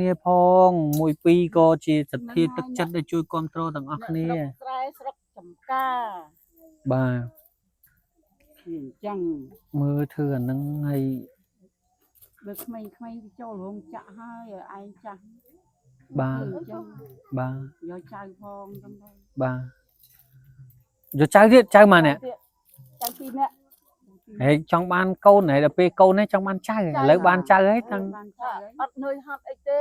នេះផងមួយពីរក៏ជាសទ្ធាទឹកចិត្តដែលជួយគ្រប់គ្រងទាំងអស់គ្នាស្រែស្រុកចំការបាទអញ្ចឹងមើលធ្វើអានឹងហើយបើក្មេងៗទៅចូលរោងចក្រហើយឯងចាស់បាទបាទយកចៅផងចឹងទៅបាទយកចៅទៀតចៅមកនេះចៅពីរនាក់ហេចង់បានកូនហើយដល់ពេលកូននេះចង់បានចៅឥឡូវបានចៅហើយទាំងអត់នឿយហត់អីទេ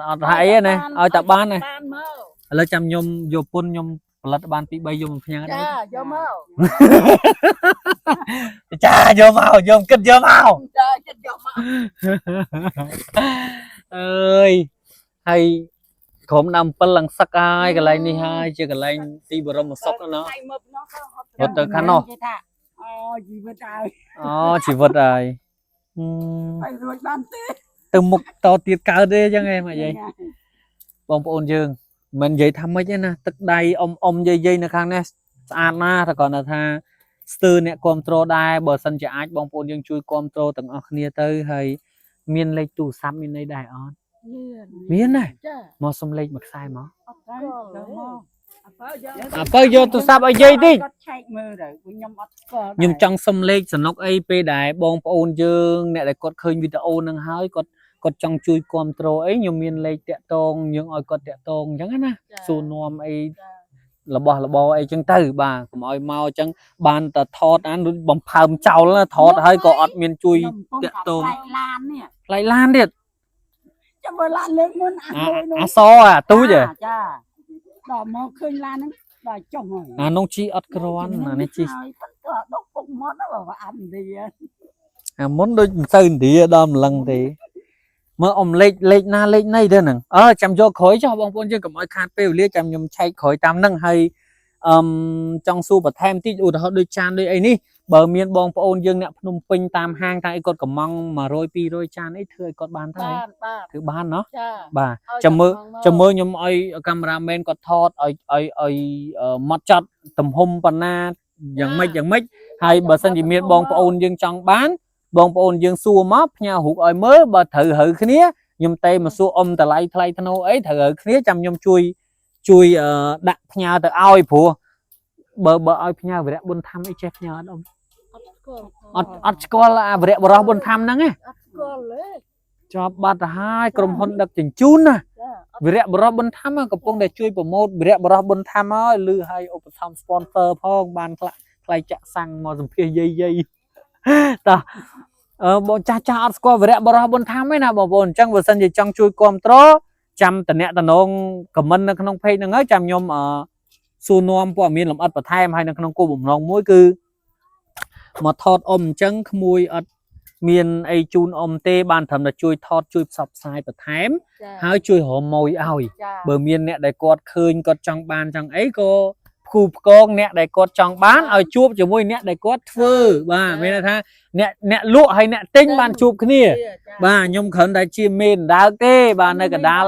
អត់ថាអីណាឲ្យតែបានណាបានមកឥឡូវចាំខ្ញុំយកពុនខ្ញុំផលិតបានពី3យកមកផ្ញើដែរចាយកមកចាយកមកយកគិតយកមកចាគិតយកមកអើយហើយក្រុមដើម7ឡើងសឹកហើយកន្លែងនេះហើយជាកន្លែងទីបរមសុខណារត់ទៅខាងនោះអូជីវិតហើយអូជីវិតហើយហើយរួចបានទេទៅមុខតទៀតកើតទេអញ្ចឹងឯងមកយាយបងប្អូនយើងមិននិយាយថាម៉េចទេណាទឹកដៃអ៊ំយាយនៅខាងនេះស្អាតណាស់តែគាត់ថាស្ទើរអ្នកគ្រប់គ្រងដែរបើសិនជាអាចបងប្អូនយើងជួយគ្រប់គ្រងទាំងអស់គ្នាទៅហើយមានលេខទូរស័ព្ទមានអីដែរអត់មានណាមកសុំលេខមួយខ្សែមកអត់ទៅមកអើយកទូរស័ព្ទឲ្យយាយតិចគាត់ឆែកមើលទៅខ្ញុំអត់ស្គាល់ខ្ញុំចង់សុំលេខសំណុកអីពេលដែលបងប្អូនយើងអ្នកដែលគាត់ឃើញវីដេអូនឹងហើយគាត់ចង់ជួយគ្រប់គ្រងអីខ្ញុំមានលេខតាក់តងយើងឲ្យគាត់តាក់តងអញ្ចឹងណាសួរនាំអីរបស់របរអីចឹងទៅបាទកុំឲ្យមកអញ្ចឹងបានតែថតអានបំផើមចោលថតហើយក៏អត់មានជួយតាក់តងផ្លៃឡាននេះផ្លៃឡានទៀតចាំមើលឡានលើកមុនអាសអាទូចចាដល់មកឃើញឡានហ្នឹងដល់ចុះហើយអានោះជីអត់ក្រាន់អានេះជីគាត់ដុកពុកមកដល់បើអាប់ឥណ្ឌាអាមុនដូចមិនសូវឥណ្ឌាដល់ម្លឹងទេមើលអ៊ំលេខណាលេខណីទៅហ្នឹងចាំយកក្រោយចុះបងប្អូនយើងកុំឲ្យខាតពេលវេលាចាំខ្ញុំឆែកក្រោយតាមហ្នឹងហើយចង់សួរបន្ថែមតិចឧទាហរណ៍ដូចចានដូចអីនេះបើមានបងប្អូនយើងអ្នកភ្នំពេញតាមហាងតាមអីគាត់កំង100 200ចានអីធ្វើឲ្យគាត់បានទៅធ្វើបានណោះបាទចាំមើលខ្ញុំឲ្យកាមេរ៉ាមែនគាត់ថតឲ្យម៉ត់ចត់ទំហំប៉ុណ្ណាយ៉ាងម៉េចហើយបើសិនជាមានបងប្អូនយើងចង់បានបងប្អូនយើងសួរមកផ្ញើរូបឲ្យមើលបើត្រូវហៅគ្នាខ្ញុំតែមកសួរអ៊ំតម្លៃថ្លៃធ្នូអីត្រូវហៅគ្នាចាំខ្ញុំជួយដាក់ផ្ញើទៅឲ្យព្រោះបើឲ្យផ្ញើវរៈបុណ្យធម្មអីចេះផ្ញើអត់អ៊ំអត់ស្គាល់អាវរៈបរោះបុណ្យធម្មហ្នឹងទេអត់ស្គាល់ទេជាប់បាត់ទៅហើយក្រុមហ៊ុនដឹកជញ្ជូនណាវរៈបរោះបុណ្យធម្មកំពុងតែជួយប្រម៉ូទវរៈបរោះបុណ្យធម្មហើយឮឲ្យឧបត្ថម្ភ sponsor ផងបានថ្លៃចាក់សាំងមកសម្ភាសយាយតោះបងចាស់អត់ស្គាល់វរៈបរោះបុណ្យធម្មទេណាបងប្អូនអញ្ចឹងបើសិនជាចង់ជួយគ្រប់គ្រងចាំតំណខមមិននៅក្នុង page ហ្នឹងហើយចាំខ្ញុំសួរនាំព័ត៌មានលម្អិតបន្ថែមហើយនៅក្នុងគោលបំណងមួយគឺមកថតអ៊ំអញ្ចឹងក្មួយអត់មានអីជូនអ៊ំទេបានត្រឹមតែជួយថតជួយផ្សព្វផ្សាយបន្ថែមហើយជួយរំម៉ួយឲ្យបើមានអ្នកដែលគាត់ឃើញគាត់ចង់បានចង់អីក៏គូផ្គងអ្នកដែលគាត់ចង់បានឲ្យជួបជាមួយអ្នកដែលគាត់ធ្វើបាទមានន័យថាអ្នកលក់ហើយអ្នកទិញបានជួបគ្នាបាទខ្ញុំគ្រាន់តែជាមេនដើកទេបាទនៅកណ្ដាល